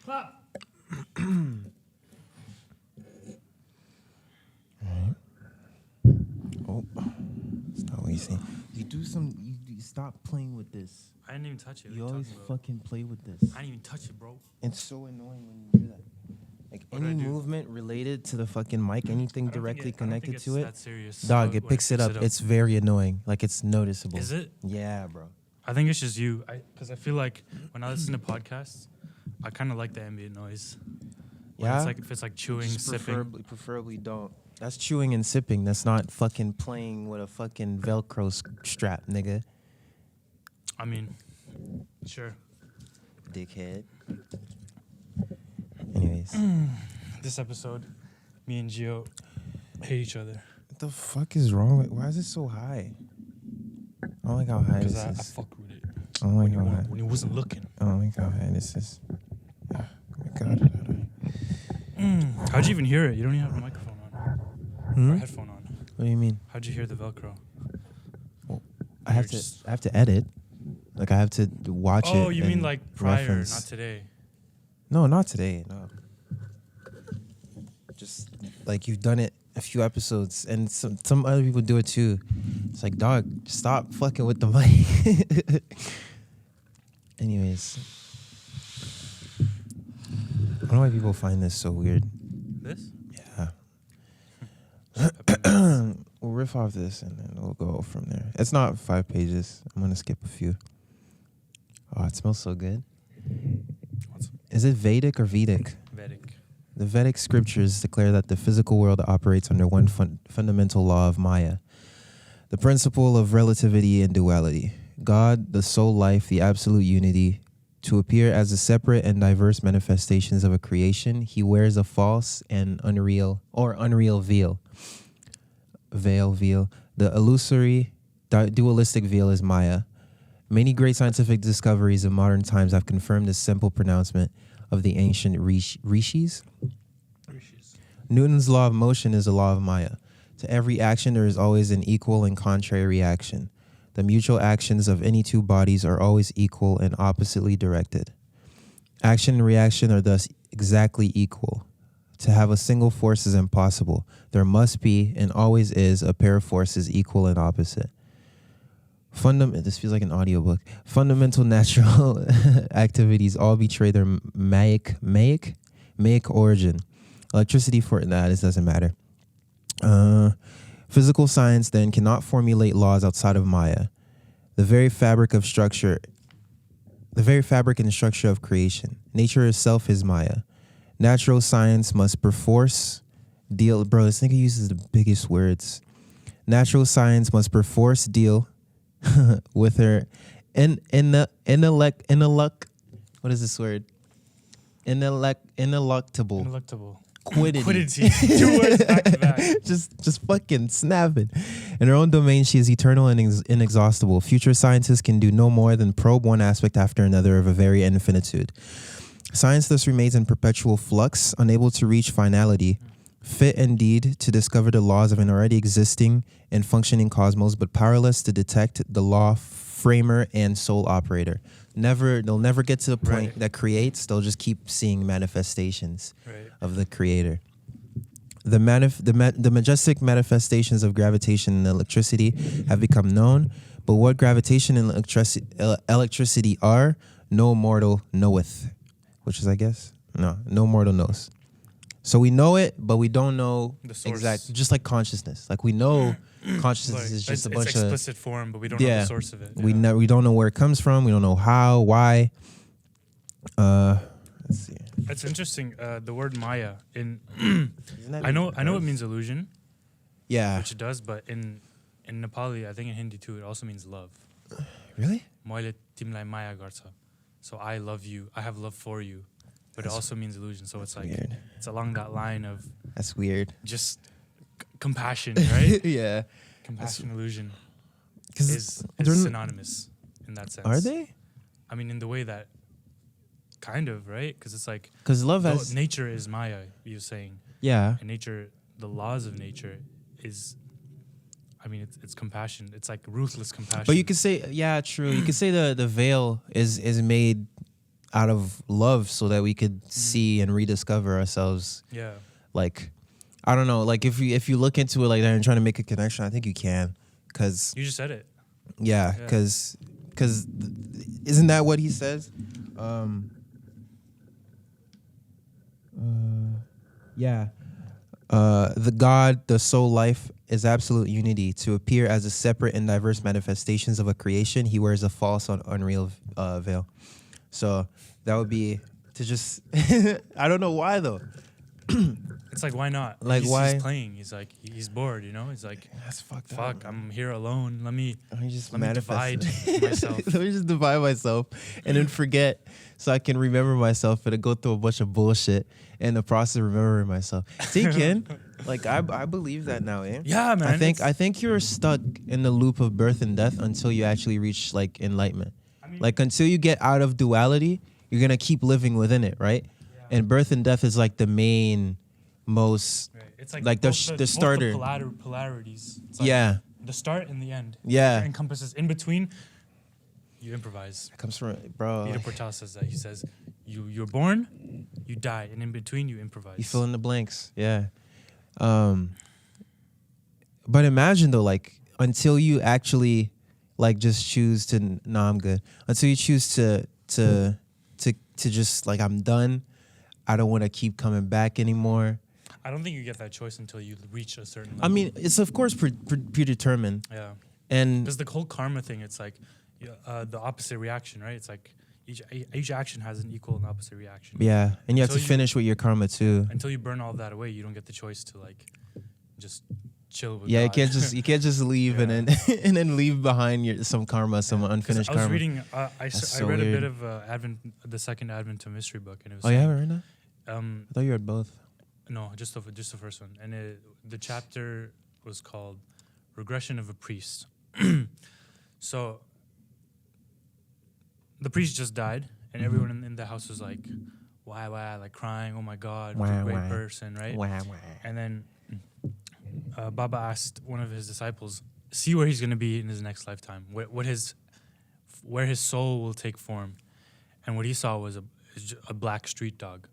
Alright. Oh, stop wasting. You do some. You stop playing with this. I didn't even touch it. You always fucking play with this. I didn't even touch it, bro. It's so annoying when you do that. Like What any do I do? movement related to the fucking mic, anything directly connected to it, That serious. dog, it picks it up. It's very annoying. Like it's noticeable. Is it? Yeah, bro. I think it's just you. Because I feel like when I listen to podcasts, I kind of like the ambient noise. When Yeah. It's like if it's like chewing, Just sipping. preferably don't. That's chewing and sipping. That's not fucking playing with a fucking Velcro strap, nigga. I mean, sure. Dickhead. Anyways. This episode, me and Gio hate each other. What the fuck is wrong with? Why is it so high? I don't like how high this Because I is. fucked with it. I don't like how high. When he wasn't looking. I don't like how high this is. Oh my god. How'd you even hear it? You don't even have a microphone on. Or a headphone on. What do you mean? How'd you hear the Velcro? Well, I have to edit. Like I have to watch it. Oh, you mean and like prior, reference. not today. No, not today. No. Just like you've done it a few episodes, and some other people do it too. It's like, dog, stop fucking with the mic. Anyways, I don't know why people find this so weird. This? Yeah. We'll riff off this and then we'll go from there. It's not 5 pages. I'm gonna skip a few. Oh, it smells so good. Is it Vedic or Vedic? Vedic. The Vedic scriptures declare that the physical world operates under one fundamental law of Maya, the principle of relativity and duality. God, the soul life, the absolute unity, to appear as a separate and diverse manifestations of a creation, he wears a false and unreal veil. The illusory, dualistic veil is Maya. Many great scientific discoveries of modern times have confirmed this simple pronouncement of the ancient rishis. Newton's law of motion is a law of Maya. To every action, there is always an equal and contrary reaction. The mutual actions of any two bodies are always equal and oppositely directed. Action and reaction are thus exactly equal. To have a single force is impossible. There must be, and always is, a pair of forces equal and opposite. This feels like an audiobook. Fundamental natural activities all betray their maic origin. Electricity this doesn't matter. Physical science then cannot formulate laws outside of Maya, the very fabric and structure of creation. Nature itself is Maya. Natural science must perforce deal. Bro, this nigga uses the biggest words. Natural science must perforce deal with her what is this word? Ineluctable. Quiddity. 2 words back to back. just fucking snapping. In her own domain, she is eternal and inexhaustible. Future scientists can do no more than probe one aspect after another of a very infinitude. Science thus remains in perpetual flux, unable to reach finality, fit indeed to discover the laws of an already existing and functioning cosmos, but powerless to detect the law framer and sole operator. They'll never get to the point that creates. They'll just keep seeing manifestations of the creator. The majestic manifestations of gravitation and electricity have become known, but what gravitation and electricity are, no mortal knoweth. Which is, I guess, no mortal knows. So we know it, but we don't know the source. Exact. Just like consciousness. Like we know consciousness is just a bunch of explicit form, but we don't know the source of it. We don't know where it comes from. We don't know how, why. Let's see. It's interesting. The word Maya I know it means illusion. Yeah. Which it does, but in Nepali, I think in Hindi too, it also means love. Really? Moile timlai maya garcha. So I love you. I have love for you. But it also means illusion. So it's like weird. It's along that line of that's weird. Just compassion, right? Yeah. Compassion, illusion is synonymous in that sense. Are they? I mean, in the way that kind of, right? Because it's like love has nature is Maya, you're saying. Yeah. And nature, the laws of nature is, I mean, it's compassion. It's like ruthless compassion. But you could say, yeah, true. You could say the veil is made out of love so that we could see and rediscover ourselves. Yeah. Like, I don't know. Like if you look into it like that and trying to make a connection, I think you can. Cause You just said it. yeah, cause isn't that what he says? Yeah. The God, the soul life is absolute unity. To appear as a separate and diverse manifestations of a creation, he wears a false, unreal veil. So that would be to just, I don't know why though. It's like, why not? Like, why? He's playing. He's like, he's bored, you know? He's like, That's fucked up. fuck, I'm here alone. Let me just divide myself. Let me just divide myself and then forget so I can remember myself and then go through a bunch of bullshit in the process of remembering myself. See, Ken, like I believe that now, eh? Yeah, man. I think you're stuck in the loop of birth and death until you actually reach like enlightenment. I mean, like until you get out of duality, you're gonna keep living within it, right? Yeah. And birth and death is like the main most right. It's like the starter polarities. It's like yeah, the start and the end. Yeah, it encompasses in between. You improvise. It comes from bro. Peter Portal says that. He says you're born, you die, and in between you improvise. You fill in the blanks. Yeah. But imagine though, like until you actually like just choose to I'm good. Until you choose to just like I'm done. I don't want to keep coming back anymore. I don't think you get that choice until you reach a certain level. I mean, it's of course predetermined. Yeah. And because the whole karma thing, it's like the opposite reaction, right? It's like each action has an equal and opposite reaction. Yeah, and you have to finish with your karma too. Until you burn all of that away, you don't get the choice to like just chill with God. You can't just leave and then leave behind some karma, some unfinished karma. I was reading. I read weird. a bit of the second Advent to Mystery book, and it was. Oh, you haven't read that? I thought you read both. No, just the first one, and the chapter was called "Regression of a Priest." So the priest just died, and everyone in the house was like, "Why?" Like crying. Oh my God, what a great person, right? And then Baba asked one of his disciples, "See where he's going to be in his next lifetime. Where his soul will take form." And what he saw was a black street dog,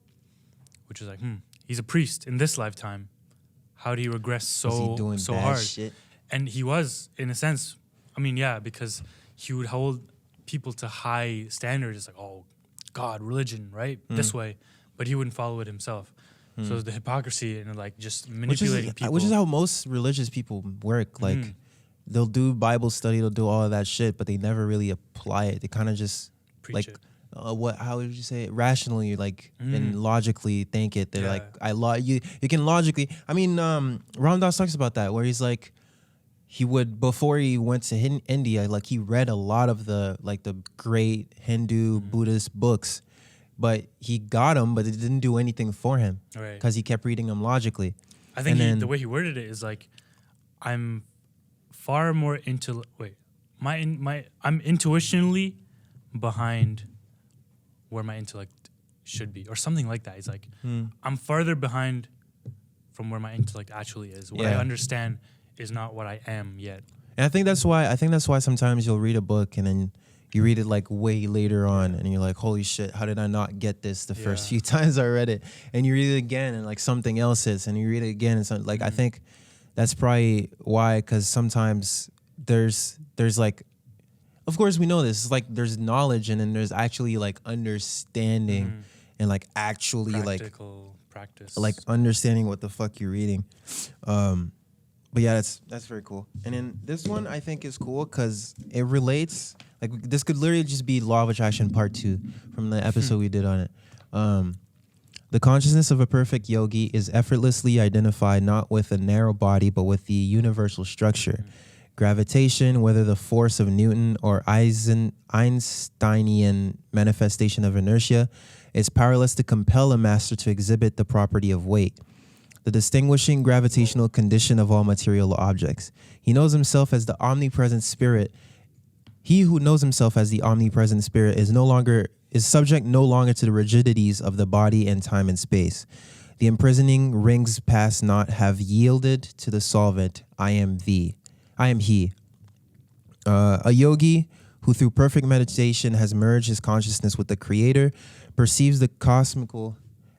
which was like, he's a priest in this lifetime. How do you regress so hard? Shit? And he was, in a sense, I mean, yeah, because he would hold people to high standards. It's like, oh, God, religion, right? This way. But he wouldn't follow it himself. So it's the hypocrisy and like just manipulating people. Which is how most religious people work. Like they'll do Bible study, they'll do all of that shit, but they never really apply it. They kind of just preach it. How would you say it? Rationally, like and logically think it. They're like, you can logically. I mean, Ram Dass talks about that where he's like, he would before he went to India, like he read a lot of the great Hindu Buddhist books, but he got them, but it didn't do anything for him because he kept reading them logically. I think the way he worded it is like, I'm far more I'm intuitionally behind where my intellect should be, or something like that. He's like, I'm farther behind from where my intellect actually is. What I understand is not what I am yet. And I think that's why sometimes you'll read a book and then you read it like way later on and you're like, holy shit, how did I not get this the first few times I read it? And you read it again and like something else hits and you read it again and something like I think that's probably why, because sometimes there's like, of course we know this, it's like there's knowledge and then there's actually like understanding and like actually practical practice, like understanding what the fuck you're reading. But yeah, that's very cool. And then this one I think is cool because it relates. Like this could literally just be Law of Attraction Part 2 from the episode we did on it. The consciousness of a perfect yogi is effortlessly identified not with a narrow body but with the universal structure. Gravitation, whether the force of Newton or Einsteinian manifestation of inertia, is powerless to compel a master to exhibit the property of weight, the distinguishing gravitational condition of all material objects. He knows himself as the omnipresent spirit. He who knows himself as the omnipresent spirit is subject no longer to the rigidities of the body and time and space. The imprisoning rings past not have yielded to the solvent, I am he. A yogi who through perfect meditation has merged his consciousness with the Creator, perceives the cosmical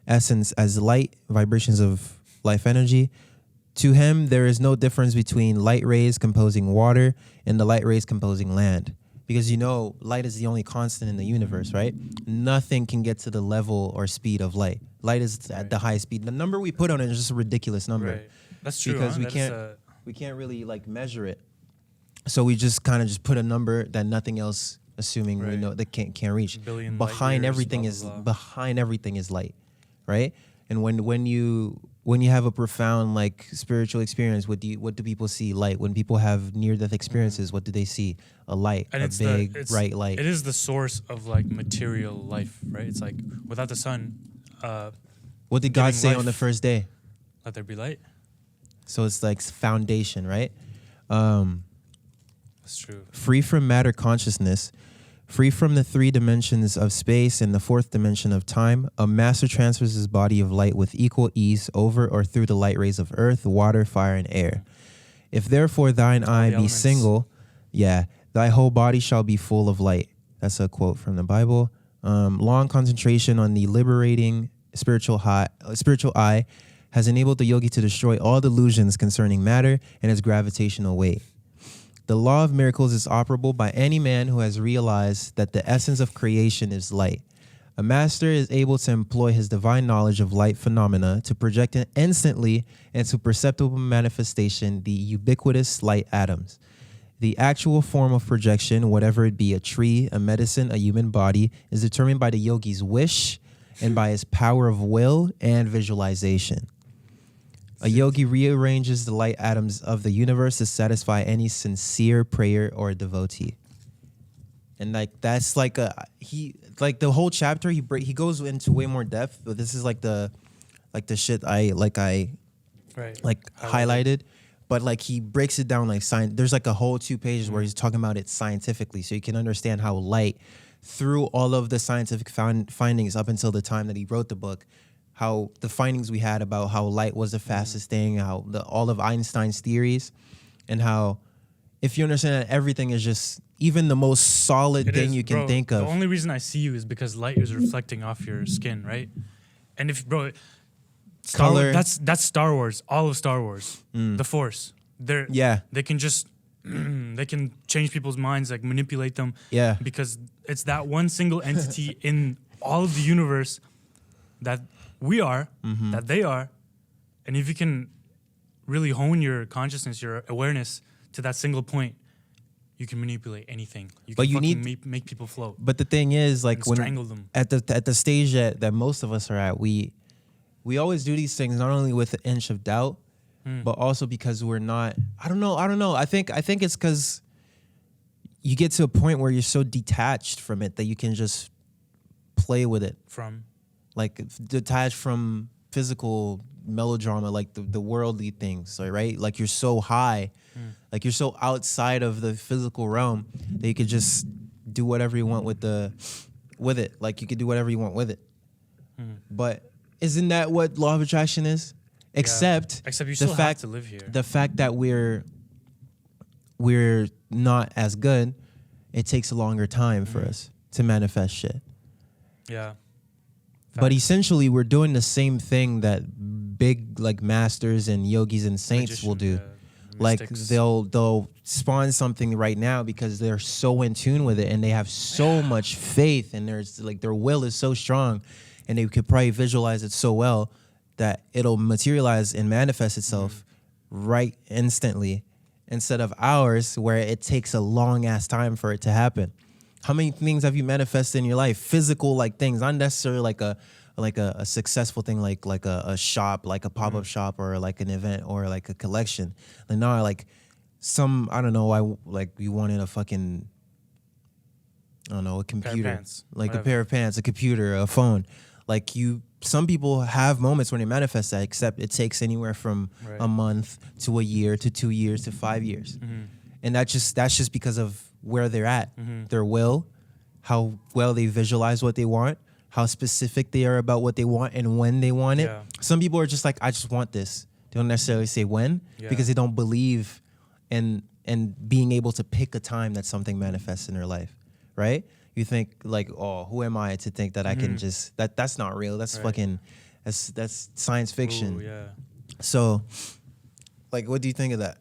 essence as light, vibrations of life energy. To him, there is no difference between light rays composing water and the light rays composing land. Because light is the only constant in the universe, right? Nothing can get to the level or speed of light. Light is at the highest speed. The number we put on it is just a ridiculous number. Right. That's true. Because we can't really measure it. So we just kind of just put a number that nothing else, assuming we know that can't reach. Behind everything is light, right? And when you have a profound spiritual experience, what do people see? Light. When people have near-death experiences, what do they see? A light, and it's big bright light. It is the source of material life, right? It's without the sun. What did God say on the first day? Let there be light. So it's foundation, right? That's true. Free from matter consciousness, free from the 3 dimensions of space and the 4th dimension of time, a master transfers his body of light with equal ease over or through the light rays of earth, water, fire, and air. If therefore thine eye be single, thy whole body shall be full of light. That's a quote from the Bible. Long concentration on the liberating spiritual eye has enabled the yogi to destroy all delusions concerning matter and its gravitational weight. The law of miracles is operable by any man who has realized that the essence of creation is light. A master is able to employ his divine knowledge of light phenomena to project instantly into perceptible manifestation the ubiquitous light atoms. The actual form of projection, whatever it be, a tree, a medicine, a human body, is determined by the yogi's wish and by his power of will and visualization. A yogi rearranges the light atoms of the universe to satisfy any sincere prayer or devotee. And that's the whole chapter he goes into way more depth, but this is the shit I highlighted. But he breaks it down science. There's a whole 2 pages where he's talking about it scientifically, so you can understand how light, through all of the scientific findings up until the time that he wrote the book, how the findings we had about how light was the fastest thing, how all of Einstein's theories, and how if you understand that everything is just even the most solid thing you can think of. The only reason I see you is because light is reflecting off your skin, right? And Color. That's Star Wars. All of Star Wars. The Force. They can just they can change people's minds, manipulate them. Yeah. Because it's that one single entity in all of the universe that we are, that they are, and if you can really hone your consciousness, your awareness to that single point, you can manipulate anything. You need make people float. But the thing is, when strangle them. at the stage that most of us are at, we always do these things not only with an inch of doubt, but also because we're not. I don't know. I think it's because you get to a point where you're so detached from it that you can just play with it. Detached from physical melodrama, the worldly things, right? You're so high, you're so outside of the physical realm that you could just do whatever you want with it. You could do whatever you want with it. But isn't that what law of attraction is? Except you still have to live here. The fact that we're not as good, it takes a longer time for us to manifest shit. Yeah. But essentially, we're doing the same thing that big masters and yogis and saints will do. They'll spawn something right now because they're so in tune with it and they have so much faith and their will is so strong and they could probably visualize it so well that it'll materialize and manifest itself right instantly, instead of ours where it takes a long ass time for it to happen. How many things have you manifested in your life? Physical things, not necessarily a successful thing like a shop, like a pop-up shop or an event or a collection. Some, I don't know, you wanted a fucking, I don't know, a computer, pair of pants, a pair of pants, a computer, a phone. Some people have moments when they manifest that, except it takes anywhere from a month to a year to 2 years to 5 years. And that's just because of where they're at, their will, how well they visualize what they want, how specific they are about what they want and when they want it. Some people are just I just want this. They don't necessarily say when because they don't believe in being able to pick a time that something manifests in their life. right? You think like, oh, who am I to think that I can just that's not real. That's fucking that's science fiction. Ooh, yeah. So, like, what do you think of that?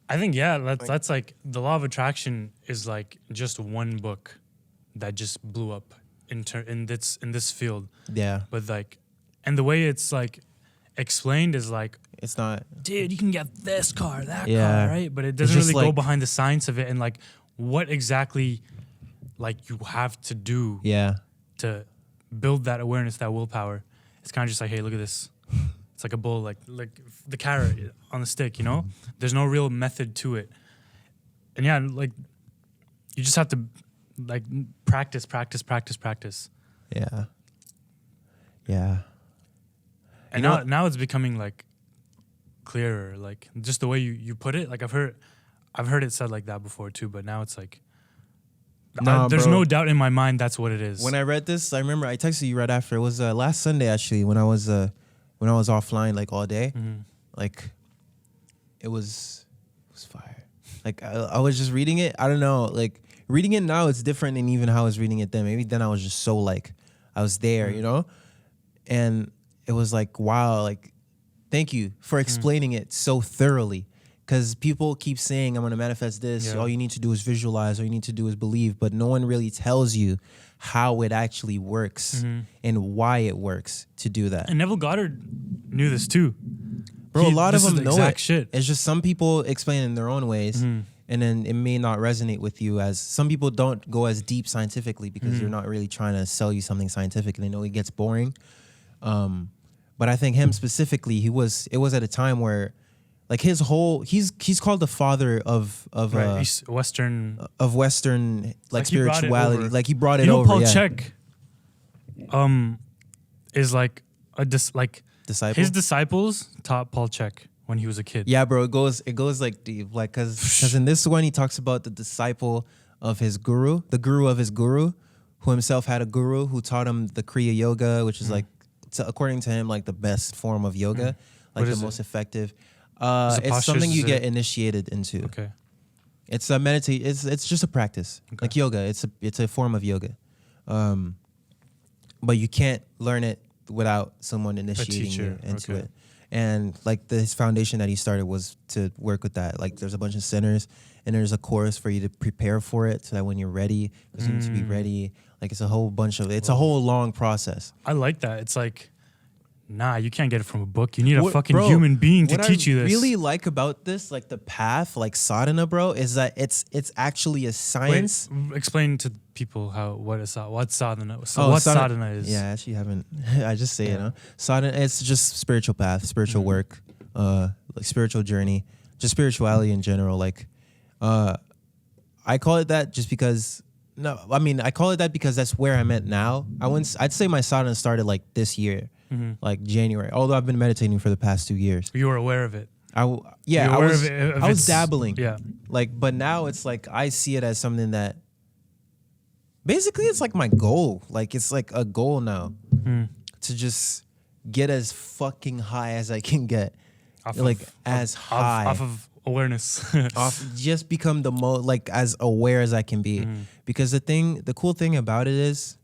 I think that's like the law of attraction is like just one book that just blew up in this field. Yeah. But like, and the way it's like explained is like, it's not, dude, you can get this car, that Yeah. car, right? But it doesn't really like, go behind the science of it and like what exactly like you have to do yeah. to build that awareness, that willpower. It's kind of just like, hey, look at this. It's like a bull, like the carrot on the stick, you know? There's no real method to it. And yeah, like you just have to like practice. Yeah. Yeah. And now it's becoming like clearer, like just the way you put it. Like I've heard it said like that before too, but now it's like there's no doubt in my mind that's what it is. When I read this, I remember I texted you right after. It was last Sunday actually when I was offline like all day. Like it was fire. Like I was just reading it. I don't know, like reading it now it's different than even how I was reading it then. Maybe then I was just so like I was there, you know? And it was like, wow, like thank you for explaining it so thoroughly. Because people keep saying, I'm going to manifest this. Yeah. All you need to do is visualize. All you need to do is believe. But no one really tells you how it actually works and why it works to do that. And Neville Goddard knew this too. Bro, a lot of them know it. Shit. It's just some people explain in their own ways. And then it may not resonate with you as some people don't go as deep scientifically because they're not really trying to sell you something scientific. And they know it gets boring. But I think him specifically, it was at a time where like his whole he's called the father of Western like spirituality. Like he brought it over. Paul Chek is like disciple. His disciples taught Paul Chek when he was a kid. Yeah, bro, it goes like deep. Like cause in this one he talks about the disciple of his guru, the guru of his guru, who himself had a guru who taught him the Kriya Yoga, which is like according to him like the best form of yoga, like the most effective. It's something you get initiated into. Okay. It's a meditate. It's just a practice, like yoga. It's a form of yoga, but you can't learn it without someone initiating you into it. And like his foundation that he started was to work with that. Like there's a bunch of centers, and there's a course for you to prepare for it, so that when you're ready, because you need to be ready. Like it's a whole bunch of. It's a whole long process. I like that. It's like. Nah, you can't get it from a book. You need a fucking human being to teach you this. What I really like about this, like the path, like sadhana, bro, is that it's actually a science. Wait, explain to people what sadhana. So what sadhana is? Yeah, I actually haven't. I just say it. Huh? Sadhana, it's just spiritual path, spiritual work, like spiritual journey, just spirituality in general. Like, I call it that just because. No, I mean I call it that because that's where I'm at now. I'd say my sadhana started like this year. Like January, although I've been meditating for the past 2 years. You were aware of it. I was dabbling. Yeah. Like, but now it's like I see it as something that basically it's like my goal. Like it's like a goal now to just get as fucking high as I can get. Off of awareness. Just become the most like as aware as I can be. Because the cool thing about it is.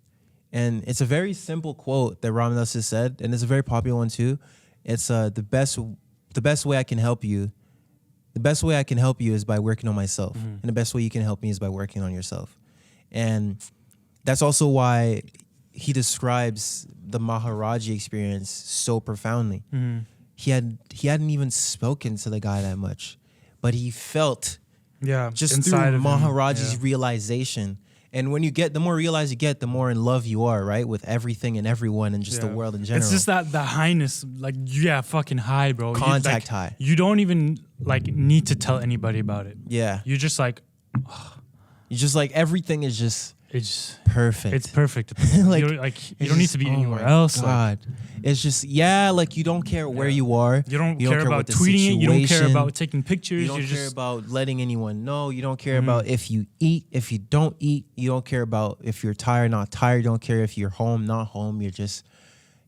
And it's a very simple quote that Ramadas has said, and it's a very popular one too. It's the best way I can help you. The best way I can help you is by working on myself, and the best way you can help me is by working on yourself. And that's also why he describes the Maharaji experience so profoundly. He hadn't even spoken to the guy that much, but he felt just through Maharaji's realization. And when the more realized you get, the more in love you are, right? With everything and everyone and just the world in general. It's just that highness, like, fucking high, bro. Contact high. You don't even, like, need to tell anybody about it. Yeah. You're just like... You're just like, everything is just... It's perfect. It's perfect. You don't need to be anywhere else. God. It's just, like you don't care where you are. You don't care about tweeting it. You don't care about taking pictures. You don't care about letting anyone know. You don't care about if you eat, if you don't eat. You don't care about if you're tired, not tired. You don't care if you're home, not home. You're just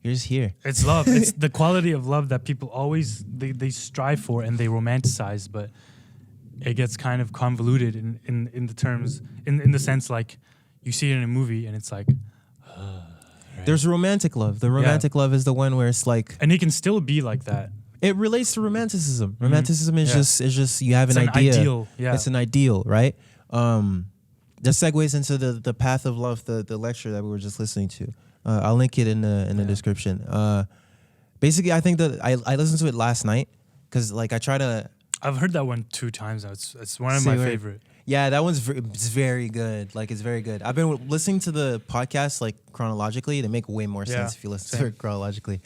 here. It's love. It's the quality of love that people always, they strive for and they romanticize. But it gets kind of convoluted in the terms, in the sense like you see it in a movie and it's like, right? There's romantic love. The romantic love is the one where it's like, and it can still be like that. It relates to romanticism. Romanticism is just you have an idea. Ideal. Yeah. It's an ideal, right? That segues into the path of love, the lecture that we were just listening to. I'll link it in the description. Basically, I think that I listened to it last night because like I try to. I've heard that one 2 times now. It's one of my favorite. Yeah, that one's it's very good. Like it's very good. I've been listening to the podcast like chronologically. They make way more sense if you listen to it chronologically.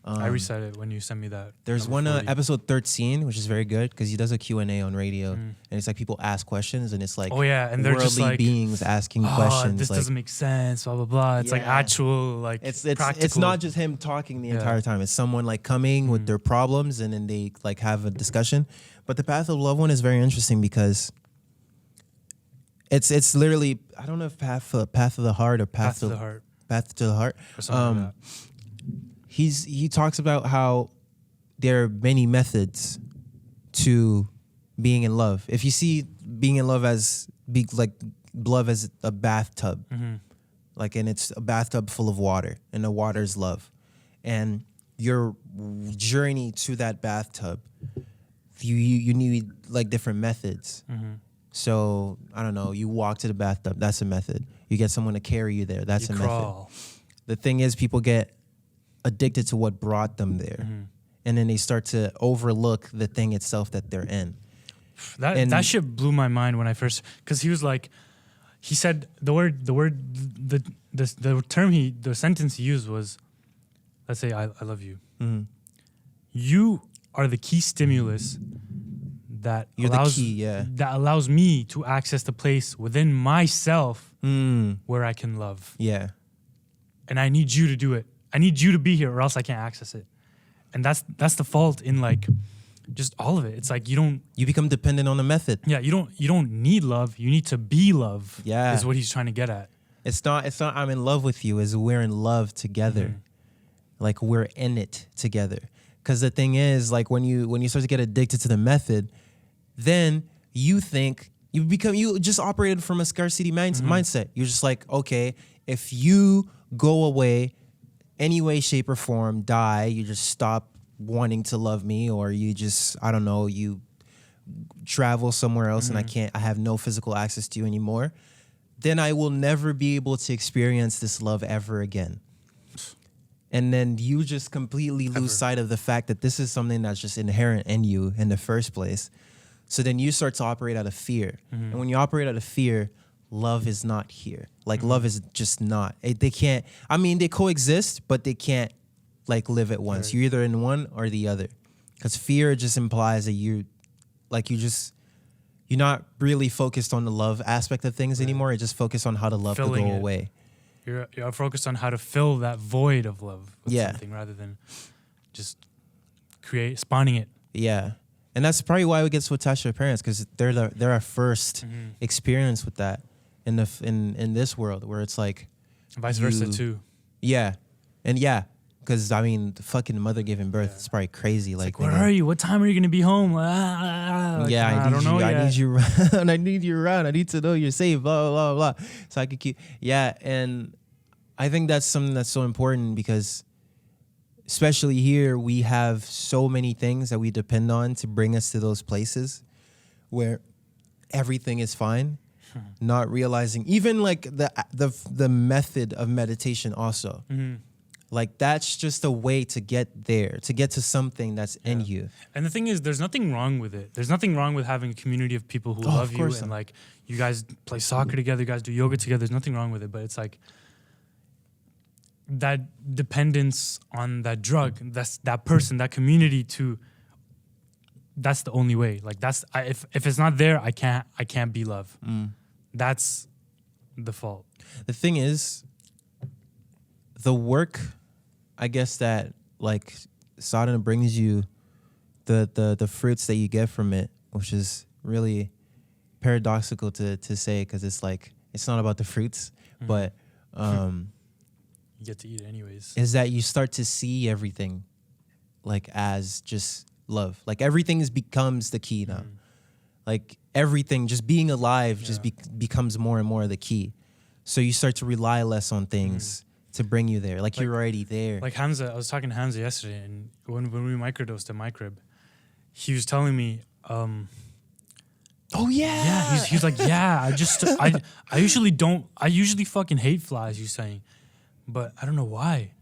I reset it when you sent me that. There's one episode 13, which is very good because he does a Q&A on radio, and it's like people ask questions, and it's like and they're just like beings asking questions. This like, doesn't make sense. Blah blah blah. It's like actual like it's not just him talking the entire time. It's someone like coming with their problems, and then they like have a discussion. But the Path of Love one is very interesting because it's literally, I don't know if path of the heart or path to the heart. Path to the heart. Or something like that. He talks about how there are many methods to being in love. If you see being in love as love as a bathtub, like, and it's a bathtub full of water, and the water is love, and your journey to that bathtub, you need like different methods. So I don't know. You walk to the bathtub. That's a method. You get someone to carry you there. That's a method. The thing is, people get addicted to what brought them there, and then they start to overlook the thing itself that they're in. That shit blew my mind when I first, because he said the sentence he used was, let's say I love you. You are the key stimulus that allows me to access the place within myself where I can love. Yeah. And I need you to do it. I need you to be here or else I can't access it. And that's the fault in like just all of it. It's like you become dependent on the method. Yeah, you don't need love. You need to be love. Yeah. Is what he's trying to get at. It's not I'm in love with you, it's we're in love together. Like we're in it together. Cuz the thing is, like when you start to get addicted to the method, then you think you just operated from a scarcity mindset. You're just like, okay, if you go away any way, shape, or form, die, you just stop wanting to love me, or you just, I don't know, you travel somewhere else and I have no physical access to you anymore, then I will never be able to experience this love ever again. And then you just completely lose sight of the fact that this is something that's just inherent in you in the first place. So then you start to operate out of fear. And when you operate out of fear, love is not here. Like love is just not. They can't. I mean, they coexist, but they can't like live at once. Right. You're either in one or the other. Because fear just implies that you're not really focused on the love aspect of things anymore. You're just focused on how to love to go away. You're focused on how to fill that void of love with something rather than just spawning it. Yeah. And that's probably why we get so attached to our parents, because they're our first experience with that in this world, where it's like vice versa too. Yeah, and because I mean, the fucking mother giving birth is probably crazy. Like, where are you? What time are you gonna be home? I don't know. I need you around. I need you around. I need to know you're safe. Blah blah blah. So I could keep. Yeah, and I think that's something that's so important because, especially here, we have so many things that we depend on to bring us to those places where everything is fine. Not realizing even like the method of meditation also. Like that's just a way to get there, to get to something that's in you. And the thing is, there's nothing wrong with it. There's nothing wrong with having a community of people who love you and like you guys play soccer together, you guys do yoga together. There's nothing wrong with it, but it's like that dependence on that drug, that's that person, that community that's the only way. Like if it's not there, I can't be love. That's the fault. The thing is, the work, I guess, that like sadhana brings you, the fruits that you get from it, which is really paradoxical to say, because it's like it's not about the fruits, but you get to eat it anyways. Is that you start to see everything like as just love. Like everything becomes the key now. Like everything, just being alive, just becomes more and more the key. So you start to rely less on things to bring you there. Like you're already there. Like Hamza, I was talking to Hamza yesterday, and when we microdosed at my crib, he was telling me, oh yeah. Yeah, he's like, yeah, I usually fucking hate flies, he's saying. But I don't know why.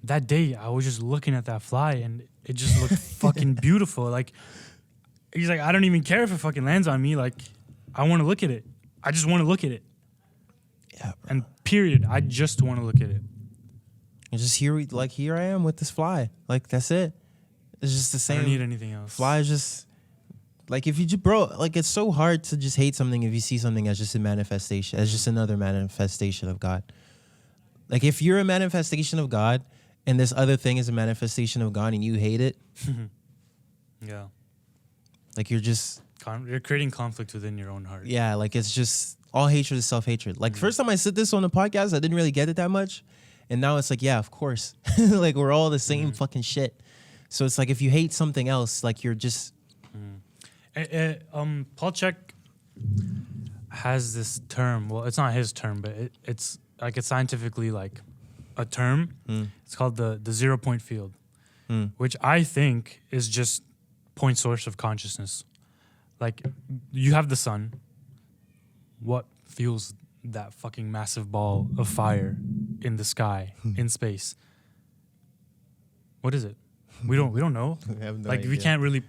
That day I was just looking at that fly and it just looked fucking beautiful. Like he's like, I don't even care if it fucking lands on me. Like I want to look at it. I just want to look at it. Yeah, bro. And period. I just want to look at it. And just here I am with this fly. Like that's it. It's just the same. I don't need anything else. Fly is just like if you just like it's so hard to just hate something if you see something as just a manifestation, as just another manifestation of God. Like if you're a manifestation of God and this other thing is a manifestation of God and you hate it, yeah. Like you're just you're creating conflict within your own heart. Yeah, like it's just all hatred is self-hatred. Like first time I said this on the podcast, I didn't really get it that much. And now it's like, yeah, of course. Like we're all the same fucking shit. So it's like if you hate something else, like you're just Paul Chek has this term. Well, it's not his term, but it's like it's scientifically like a term. It's called the 0 point field, which I think is just point source of consciousness. Like you have the sun. What fuels that fucking massive ball of fire in the sky, in space? What is it? We don't know. We have no like idea. we can't really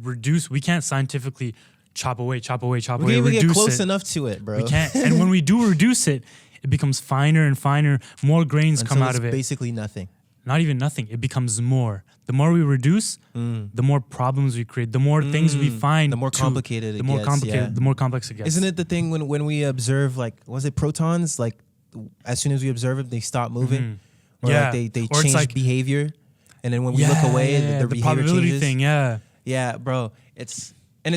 reduce. We can't scientifically chop away, we can't even reduce get close it. enough to it, bro. We can't. And when we do reduce it, it becomes finer and finer. More grains Until come out it's of it. Basically nothing. Not even nothing. It becomes more. The more we reduce, the more problems we create. The more things we find. The more complicated it the more gets, complicated. yeah. The more complex it gets. Isn't it the thing when we observe, like, was it protons? Like, as soon as we observe it, they stop moving? Or Yeah. like they Or it's change like- behavior? And then when we look away, the the behavior probability changes? thing. Yeah. Yeah, bro. It's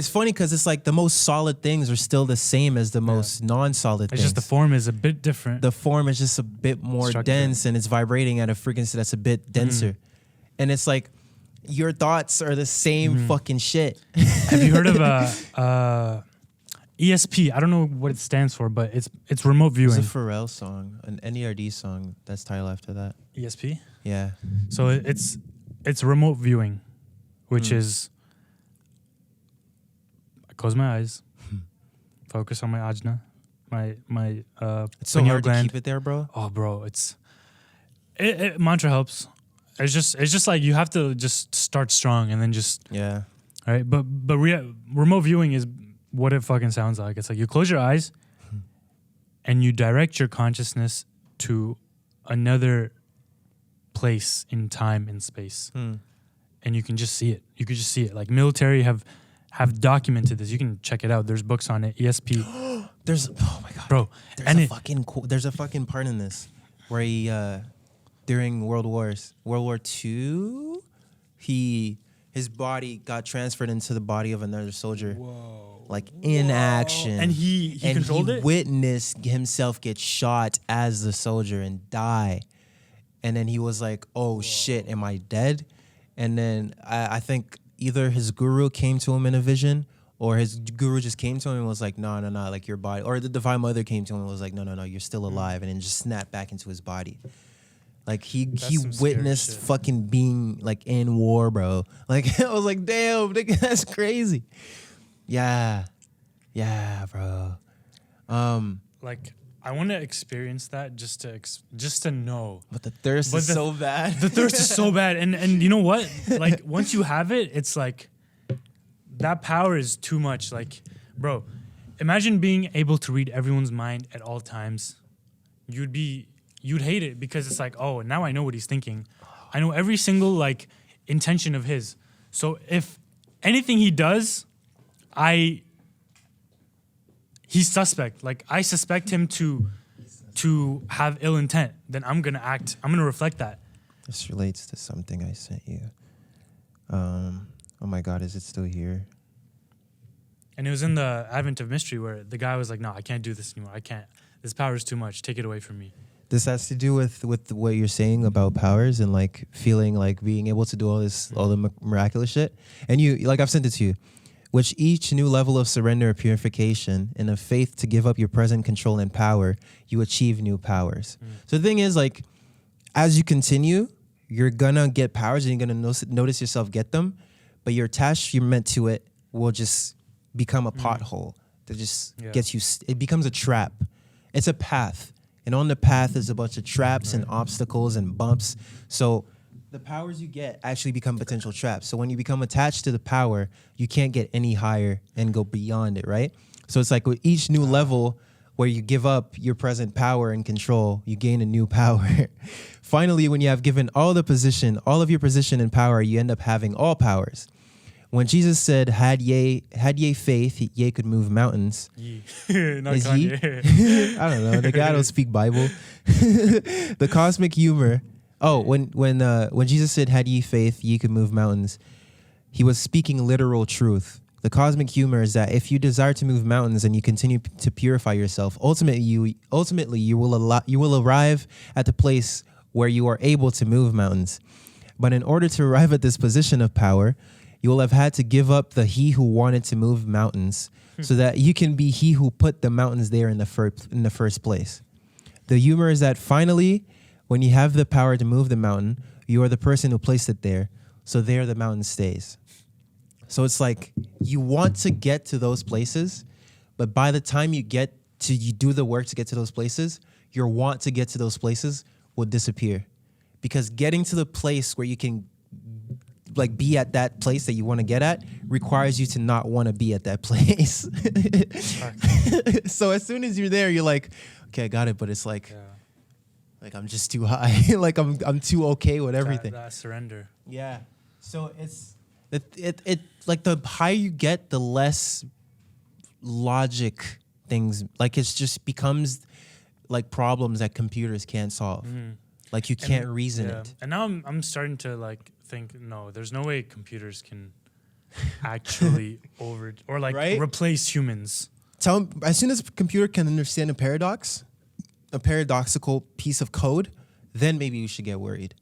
funny because it's like the most solid things are still the same as the most non-solid things. It's just the form is a bit different. The form is just a bit more Structure. dense and it's vibrating at a frequency that's a bit denser. And it's like your thoughts are the same fucking shit. Have you heard of ESP? I don't know what it stands for, but it's remote viewing. It's a Pharrell song, an NERD song that's titled after that. ESP. Yeah. So it's remote viewing, which is I close my eyes, focus on my ajna, my It's so pineal hard gland. to keep it there, bro. Oh, bro, it mantra helps. It's just like you have to just start strong and then just Yeah. right. But remote viewing is what it fucking sounds like. It's like you close your eyes and you direct your consciousness to another place in time and space, and you can just see it. You could just see it. Like military have documented this. You can check it out. There's books on it. ESP. Oh my god, Bro. There's a fucking part in this where he during World War II, his body got transferred into the body of another soldier. Whoa. Like in action. And he controlled it? Witnessed himself get shot as the soldier and die. And then he was like, oh shit, am I dead? And then I think either his guru came to him in a vision or his guru just came to him and was like, no, like your body. Or the Divine Mother came to him and was like, no, you're still alive. And then just snapped back into his body. Like he witnessed fucking being like in war, bro. Like I was like, damn, nigga, that's crazy. Yeah, bro. Like I want to experience that just to know. But the thirst is so bad. The thirst is so bad, and you know what? Like once you have it, it's like that power is too much. Like, bro, imagine being able to read everyone's mind at all times. You'd hate it because it's like, oh, now I know what he's thinking. I know every single like intention of his. So if anything he does, he's suspect. Like I suspect him to have ill intent. Then I'm gonna reflect that. This relates to something I sent you. Oh my God, is it still here? And it was in the Advent of Mystery where the guy was like, no, I can't do this anymore. I can't. This power is too much. Take it away from me. This has to do with what you're saying about powers and like feeling like being able to do all the miraculous shit. And you, like I've sent it to you. which each new level of surrender or purification and of faith to give up your present control and power, you achieve new powers. So the thing is, like, as you continue, you're gonna get powers and you're gonna notice yourself get them, but your attached, you're meant to it, will just become a pothole that just gets you, it becomes a trap. It's a path. And on the path is a bunch of traps and obstacles and bumps. So the powers you get actually become potential traps. So when you become attached to the power, you can't get any higher and go beyond it, right? So it's like with each new level where you give up your present power and control, you gain a new power. Finally, when you have given all of your position and power, you end up having all powers. When Jesus said, had ye faith, ye could move mountains. Not Is Kanye. ye? I don't know. The guy don't speak Bible. The cosmic humor. Oh, when Jesus said, had ye faith, ye could move mountains, he was speaking literal truth. The cosmic humor is that if you desire to move mountains and you continue to purify yourself, ultimately you will arrive at the place where you are able to move mountains. But in order to arrive at this position of power, you will have had to give up the he who wanted to move mountains so that you can be he who put the mountains there in the first place. The humor is that finally, when you have the power to move the mountain, you are the person who placed it there. So there the mountain stays. So it's like you want to get to those places, but by the time you do the work to get to those places, your want to get to those places will disappear. Because getting to the place where you can like be at that place that you want to get at requires you to not want to be at that place. So as soon as you're there, you're like, okay, I got it, but it's like I'm just too high. Like I'm too okay with everything. That surrender. Yeah. So it like the higher you get, the less logic things, like it just becomes like problems that computers can't solve. Like you can't reason it. And now I'm starting to like think, no, there's no way computers can actually replace humans. As soon as a computer can understand a paradoxical piece of code, then maybe you should get worried.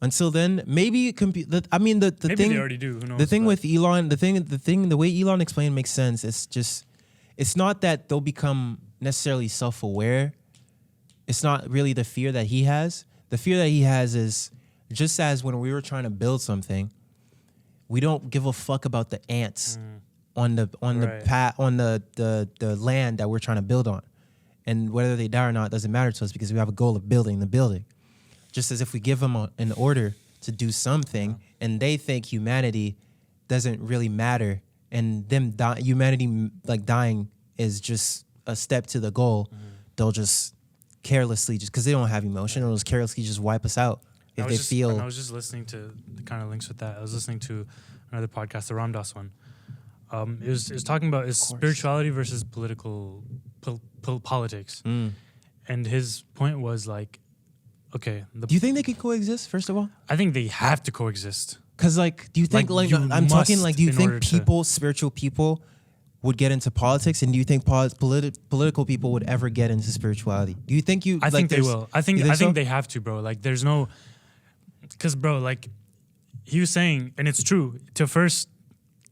Until then, maybe maybe they already do. Who knows? The thing with Elon, the way Elon explained makes sense. It's not that they'll become necessarily self-aware. It's not really the fear that he has. The fear that he has is just as when we were trying to build something, we don't give a fuck about the ants on the land that we're trying to build on. And whether they die or not doesn't matter to us because we have a goal of building the building. Just as if we give them an order to do something and they think humanity doesn't really matter and humanity like dying is just a step to the goal, they'll just carelessly, just because they don't have emotion, they'll just carelessly just wipe us out if they feel. I was just listening to the kind of links with that. I was listening to another podcast, the Ramdas one. It was talking about spirituality versus politics. And his point was like, okay. Do you think they could coexist, first of all? I think they have to coexist. Because, like, do you think, do you think spiritual people would get into politics? And do you think political people would ever get into spirituality? Do you think I think they will. I think they have to, bro. Like, there's no... Because, bro, like, he was saying, and it's true, to first,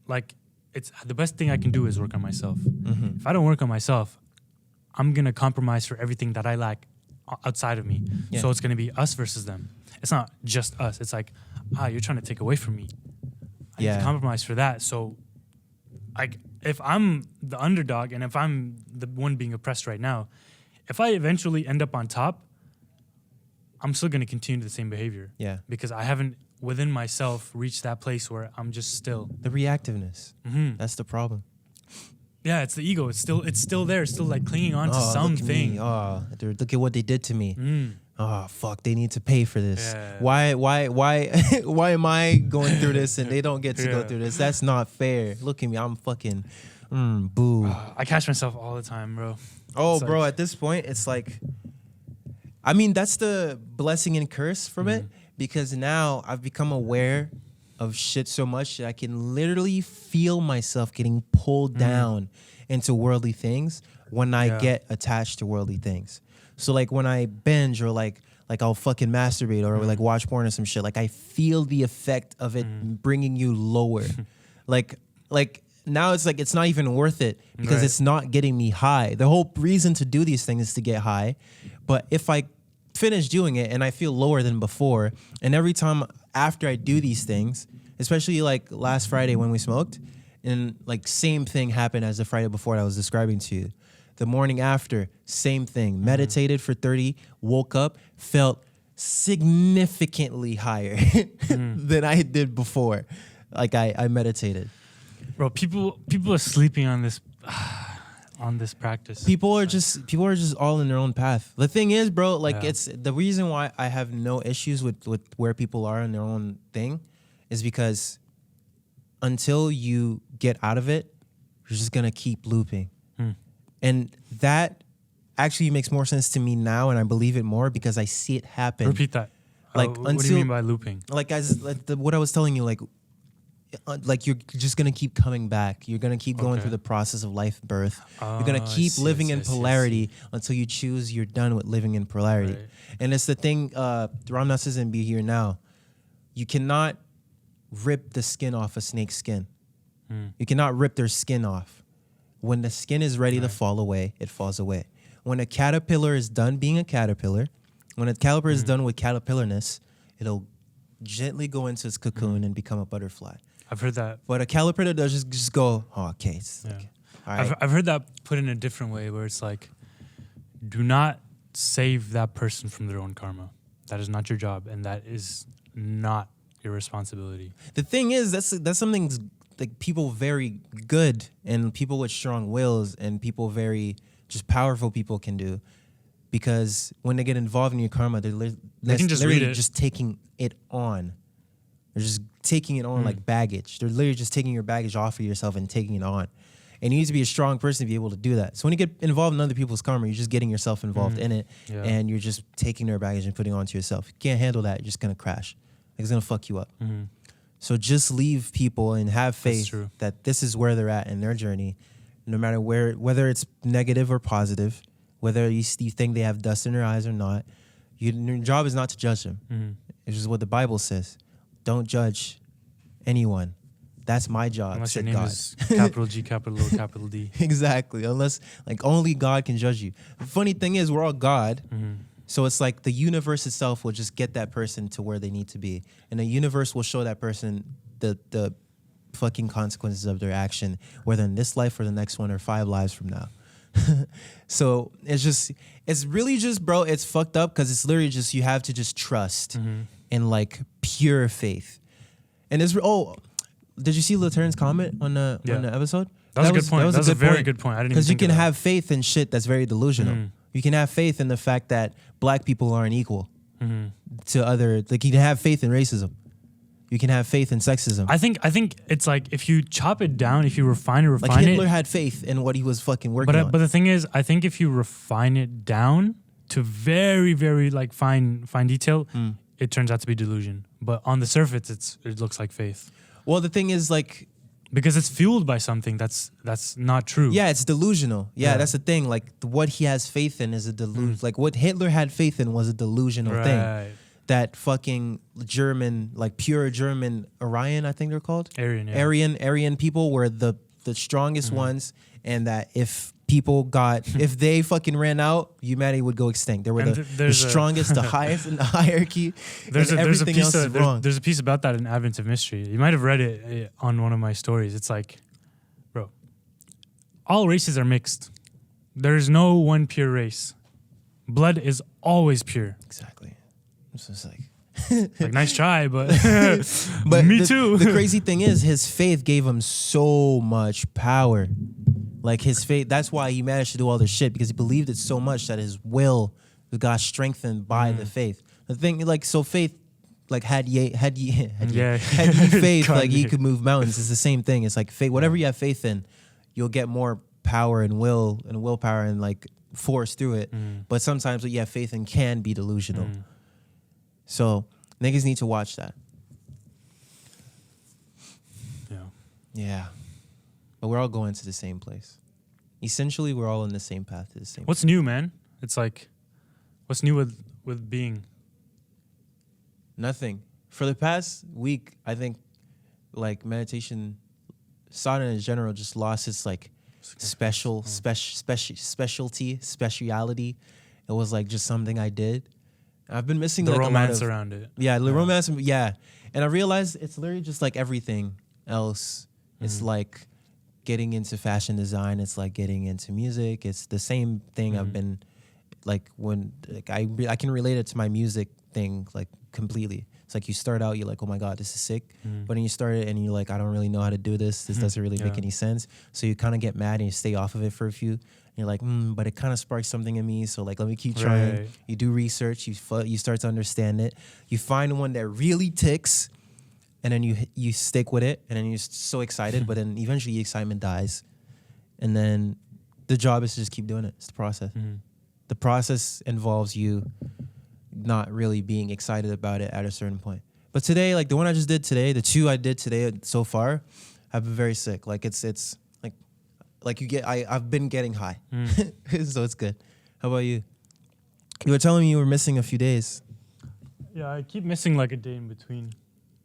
like, it's the best thing I can do is work on myself. If I don't work on myself, I'm going to compromise for everything that I lack outside of me. Yeah. So it's going to be us versus them. It's not just us. It's like, you're trying to take away from me. I need to compromise for that. So if I'm the underdog and if I'm the one being oppressed right now, if I eventually end up on top, I'm still going to continue the same behavior. Yeah. Because I haven't within myself reached that place where I'm just still. The reactiveness. That's the problem. Yeah, it's the ego. It's still there. It's still like clinging on to something. Look at what they did to me. Oh, fuck, they need to pay for this. Yeah. Why am I going through this and they don't get to go through this? That's not fair. Look at me. I'm fucking boo. I catch myself all the time, bro. Oh, bro, at this point, it's like, I mean, that's the blessing and curse from it, because now I've become aware of shit so much that I can literally feel myself getting pulled down into worldly things when I get attached to worldly things. So like when I binge or like I'll fucking masturbate or like watch porn or some shit, like I feel the effect of it bringing you lower. Like like now it's like it's not even worth it because Right. it's not getting me high. The whole reason to do these things is to get high. But if I finish doing it and I feel lower than before, and every time after I do these things, especially like last Friday when we smoked, and like same thing happened as the Friday before that I was describing to you. The morning after, same thing. Meditated for 30, woke up, felt significantly higher than I did before. Like I meditated. Bro, people are sleeping on this practice. People are just all in their own path. The thing is, bro, like Yeah. it's the reason why I have no issues with where people are in their own thing is because until you get out of it, you're just gonna keep looping. And that actually makes more sense to me now, and I believe it more because I see it happen. Repeat that. Like what do you mean by looping? Like what I was telling you, like you're just gonna keep coming back. You're gonna keep going through the process of life, birth. You're gonna keep living in polarity until you choose you're done with living in polarity. Right. And it's the thing. Ramnas says in Be Here Now, you cannot rip the skin off a snake's skin. You cannot rip their skin off. When the skin is ready to fall away, it falls away. When a caterpillar is done being a caterpillar, when a caterpillar is done with caterpillarness, it'll gently go into its cocoon and become a butterfly. I've heard that. But a caterpillar does just go, oh, okay. It's Yeah. okay. All right. I've heard that put in a different way where it's like, do not save that person from their own karma. That is not your job, and that is not your responsibility. The thing is, that's something like people very good and people with strong wills and people very just powerful people can do, because when they get involved in your karma, they're They can just literally read it. just taking it on. They're just taking it on like baggage. They're literally just taking your baggage off of yourself and taking it on. And you need to be a strong person to be able to do that. So when you get involved in other people's karma, you're just getting yourself involved in it, and you're just taking their baggage and putting it onto yourself. You can't handle that. You're just gonna crash. It's gonna fuck you up. So just leave people and have faith that this is where they're at in their journey, no matter whether it's negative or positive, whether you think they have dust in their eyes or not. Your job is not to judge them. It's just what the Bible says. Don't judge anyone. That's my job. Unless your said name God. is capital G, capital O, capital D. Exactly. Unless like only God can judge you. The funny thing is we're all God. So it's like the universe itself will just get that person to where they need to be. And the universe will show that person the fucking consequences of their action, whether in this life or the next one or 5 lives from now. So it's really just, bro, it's fucked up because it's literally just, you have to just trust in like pure faith. And it's, did you see Latern's comment on the episode? That was a good point. That was a very good point. I didn't even Because you think can of that. have faith in shit that's very delusional. You can have faith in the fact that black people aren't equal to other, like you can have faith in racism. You can have faith in sexism. I think it's like if you chop it down, if you refine Like Hitler had faith in what he was fucking working on. But the thing is, I think if you refine it down to very, very like fine detail, it turns out to be delusion. But on the surface, it looks like faith. Well, the thing is, like, because it's fueled by something that's not true. Yeah, it's delusional. Yeah, that's the thing. Like, what he has faith in is a delusion. Like, what Hitler had faith in was a delusional thing. That fucking German, like pure German Aryan, I think they're called. Aryan people were the strongest ones, and that if people if they fucking ran out, humanity would go extinct. They were the strongest, the highest in the hierarchy. There's a piece about that in Advent of Mystery. You might have read it on one of my stories. It's like, bro, all races are mixed. There's no one pure race. Blood is always pure. Exactly. It's just like nice try, but but me too. The crazy thing is, his faith gave him so much power. Like his faith, that's why he managed to do all this shit, because he believed it so much that his will got strengthened by the faith. The thing, like, so faith, like had ye faith, like he could move mountains. It's the same thing. It's like faith. Whatever you have faith in, you'll get more power and willpower and like force through it. But sometimes what you have faith in can be delusional. So niggas need to watch that. Yeah. But we're all going to the same place. Essentially, we're all in the same path to the same. What's new, man? It's like, what's new with being? Nothing. For the past week, I think, like, meditation sadhana in general just lost its like speciality. It was like just something I did. I've been missing the like romance a lot of, around it. Yeah, the romance. Yeah, and I realized it's literally just like everything else. It's like getting into fashion design. It's like getting into music. It's the same thing. I've been like when like I can relate it to my music thing like completely. It's like you start out, you're like, oh my God, this is sick. But then you start it and you're like, I don't really know how to do this. This doesn't really make any sense. So you kind of get mad and you stay off of it for a few. And you're like, but it kind of sparks something in me. So like, let me keep trying. Right. You do research. You start to understand it. You find one that really ticks. And then you stick with it. And then you're so excited. But then eventually the excitement dies. And then the job is to just keep doing it. It's the process. The process involves you not really being excited about it at a certain point. But today, like the one I just did today, the two I did today so far, have been very sick. Like it's like you get, I've been getting high. So it's good. How about you? You were telling me you were missing a few days. Yeah, I keep missing like a day in between.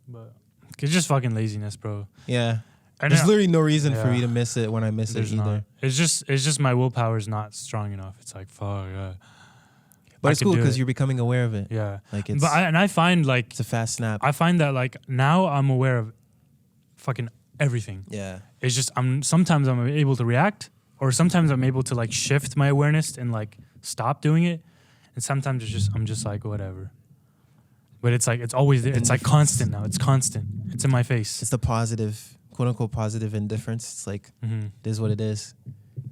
But it's just fucking laziness, bro. Yeah. And there's literally no reason for me to miss it when I miss it either. Not. It's just my willpower is not strong enough. It's like, fuck. But it's cool because you're becoming aware of it. Yeah. Like it's, I find like it's a fast snap. I find that like now I'm aware of fucking everything. Yeah. It's just sometimes I'm able to react, or sometimes I'm able to like shift my awareness and like stop doing it, and sometimes I'm just like whatever. But it's like it's always there. It's like constant now. It's constant. It's in my face. It's the positive, quote unquote, positive indifference. It's like it is what it is.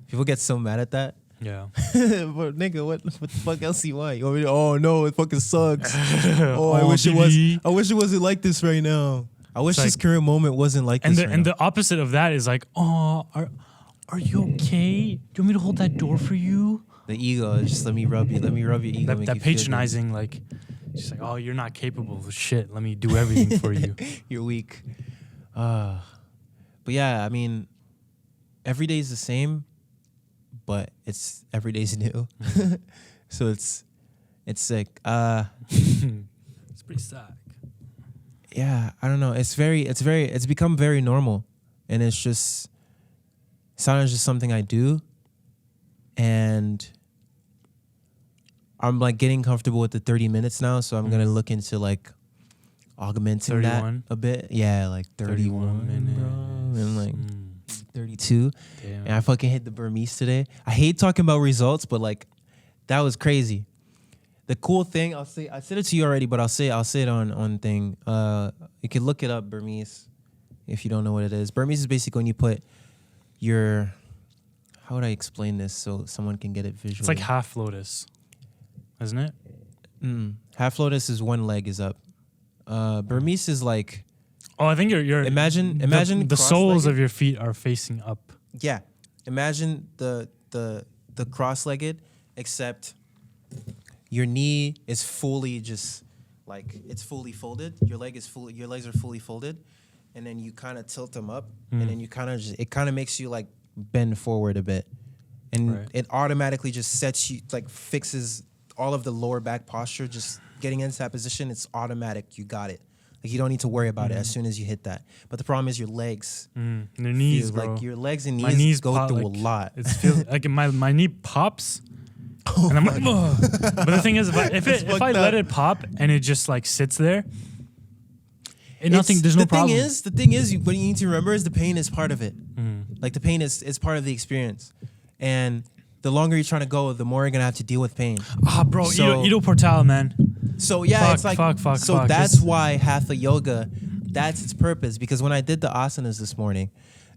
People get so mad at that. Yeah. But nigga, what the fuck else you want? You want me to, oh no, it fucking sucks. I wish it wasn't like this right now. I wish this current moment wasn't like this. And the opposite of that is like, oh, are you okay? Do you want me to hold that door for you? The ego, just let me rub your ego. That patronizing, like, just like, oh, you're not capable of shit. Let me do everything for you. You're weak. But yeah, I mean, every day is the same, but it's every day's new. So it's sick. It's pretty sick. Yeah, I don't know. It's become very normal, and it's just sadhana just something I do, and I'm like getting comfortable with the 30 minutes now. So I'm gonna look into like augmenting 31. That a bit. Yeah, like 31 minutes, bro, and like 32. Damn. And I fucking hit the Burmese today. I hate talking about results, but like that was crazy. The cool thing, I said it to you already, but I'll say it on thing. You can look it up, Burmese, if you don't know what it is. Burmese is basically when you put your, how would I explain this so someone can get it visually? It's like half lotus, isn't it? Half lotus is one leg is up. Burmese is like, oh, I think you're imagine the soles of your feet are facing up. Yeah, imagine the cross-legged, except your knee is fully just like it's fully folded. Your legs are fully folded, and then you kind of tilt them up, and then you it kind of makes you like bend forward a bit, and it automatically just sets you like fixes all of the lower back posture. Just getting into that position, it's automatic. You got it. Like you don't need to worry about it as soon as you hit that. But the problem is your legs. Your knees, bro. Like your legs and knees go through a lot. It feels like my knee pops. Oh, and I'm like, ugh. But the thing is, if I let it pop and it just like sits there, there's no problem. The thing is, what you need to remember is the pain is part of it. Like the pain is part of the experience, and the longer you're trying to go, the more you're gonna have to deal with pain. Bro, Ido Portal, man. So yeah, it's like fuck. That's why Hatha Yoga, that's its purpose. Because when I did the asanas this morning,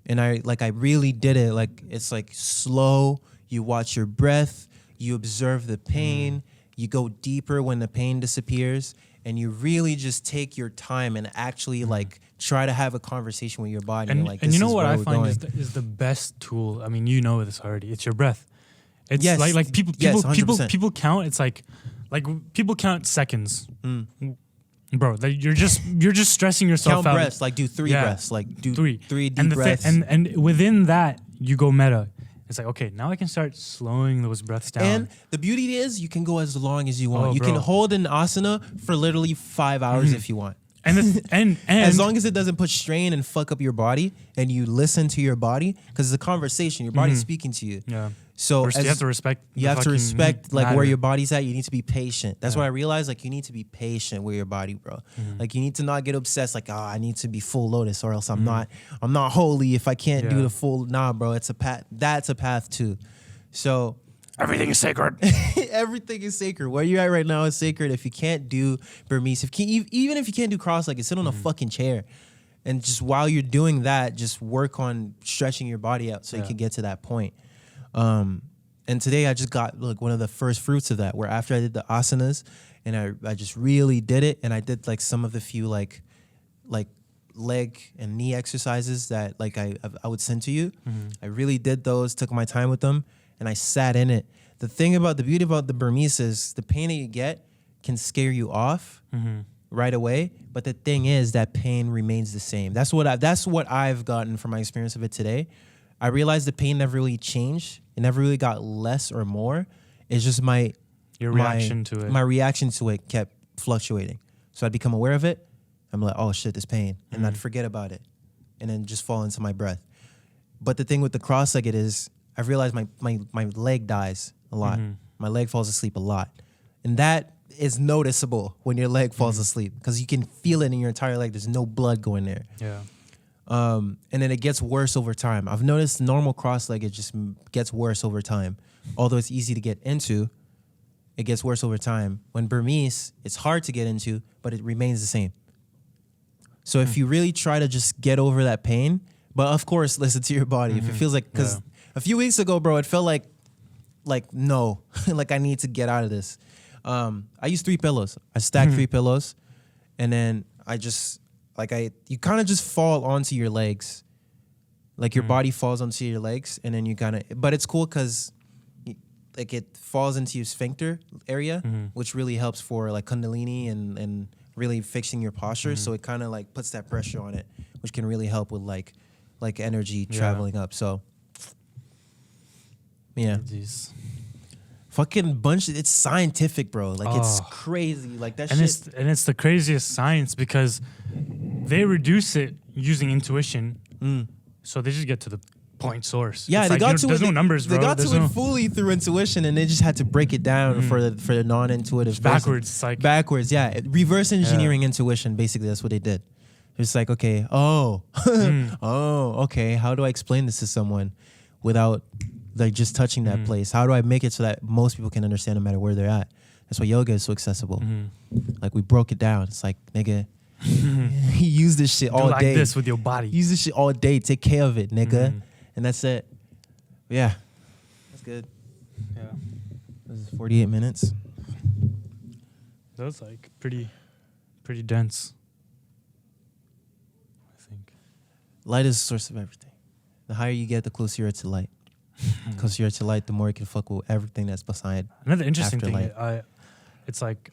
and I really did it, like it's like slow. You watch your breath. You observe the pain, you go deeper when the pain disappears, and you really just take your time and actually like try to have a conversation with your body. And, like, and you know what I find is the best tool? I mean, you know this already. It's your breath. It's like people count. It's like people count seconds. Bro, you're just stressing yourself out. Count breaths, like do 3 breaths, like do three deep breaths. And within that, you go meta. It's like, okay, now I can start slowing those breaths down. And the beauty is you can go as long as you want. You can hold an asana for literally 5 hours if you want. and as long as it doesn't put strain and fuck up your body, and you listen to your body, because it's a conversation. Your body's speaking to you. Yeah. So you have to respect. You have to respect like matter. where your body's at. You need to be patient. That's what I realized. Like you need to be patient with your body, bro. Like you need to not get obsessed. Like I need to be full lotus, or else I'm not holy if I can't do the full. Nah, bro. It's a path. That's a path too. So everything is sacred. Everything is sacred. Where you're at right now is sacred. If you can't do Burmese, even if you can't do cross-legged, sit on a fucking chair, and just while you're doing that, just work on stretching your body out so you can get to that point. And today I just got like one of the first fruits of that, where after I did the asanas and I just really did it, and I did like some of the few like leg and knee exercises that like I would send to you. I really did those, took my time with them, and I sat in it. The beauty about the Burmese is the pain that you get can scare you off right away, but the thing is that pain remains the same. That's what I've gotten from my experience of it today. I realized the pain never really changed. It never really got less or more. It's just my reaction to it. My reaction to it kept fluctuating. So I'd become aware of it. I'm like, oh shit, this pain. And I'd forget about it. And then just fall into my breath. But the thing with the cross-legged is I've realized my leg dies a lot. My leg falls asleep a lot. And that is noticeable when your leg falls asleep, because you can feel it in your entire leg. There's no blood going there. Yeah. And then it gets worse over time. I've noticed normal cross-legged just gets worse over time. Although it's easy to get into, it gets worse over time. When Burmese, it's hard to get into, but it remains the same. So if you really try to just get over that pain, but of course, listen to your body. If it feels like, because a few weeks ago, bro, it felt like no, like I need to get out of this. I use 3 pillows. I stack 3 pillows, and then I just, you kind of just fall onto your legs. Like your body falls onto your legs, and then you kind of, but it's cool because like it falls into your sphincter area, which really helps for like Kundalini and really fixing your posture. So it kind of like puts that pressure on it, which can really help with like energy traveling up. So yeah. Fucking bunch. It's scientific, bro. Like it's crazy. Like that shit. And it's the craziest science, because they reduce it using intuition. So they just get to the point source. Yeah, it's they got to there's it. No numbers, bro. They got to it fully through intuition, and they just had to break it down for the non-intuitive. It's backwards. It's like backwards. Yeah, reverse engineering intuition. Basically, that's what they did. It's like, okay, okay. How do I explain this to someone without like just touching that place? How do I make it so that most people can understand no matter where they're at? That's why yoga is so accessible. Like we broke it down. It's like, nigga, he used this shit all day. Like this with your body. Use this shit all day. Take care of it, nigga. And that's it. Yeah, that's good. Yeah, this is 48 minutes. That was like pretty dense, I think. Light is the source of everything. The higher you get, the closer you are to light. The closer you are to light, the more you can fuck with everything that's beside. Another interesting thing, it's like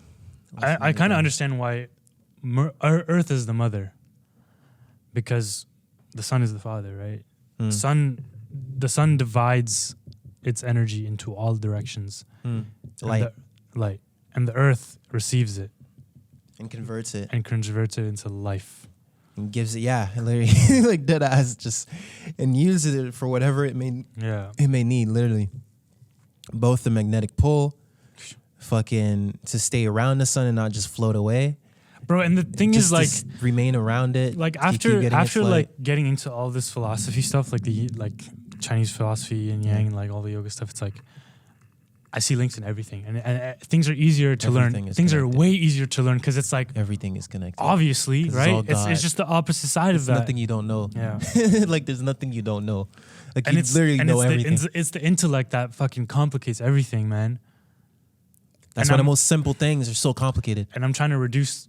I kind of understand why Earth is the mother, because the sun is the father, right? The sun divides its energy into all directions. Light. And the earth receives it and converts it into life. And gives it, literally, like dead ass, just, and uses it for whatever it may need, literally. Both the magnetic pull, fucking to stay around the sun and not just float away. Bro, and the thing is, like, remain around it. Like after like getting into all this philosophy stuff, like the Chinese philosophy and yang and like all the yoga stuff, it's like I see links in everything, and things are easier to learn. Things are way easier to learn because it's like everything is connected. Obviously, right? It's just the opposite side of that. Nothing you don't know. Yeah, like there's nothing you don't know. Like and you literally know everything. It's the intellect that fucking complicates everything, man. That's why the most simple things are so complicated. And I'm trying to reduce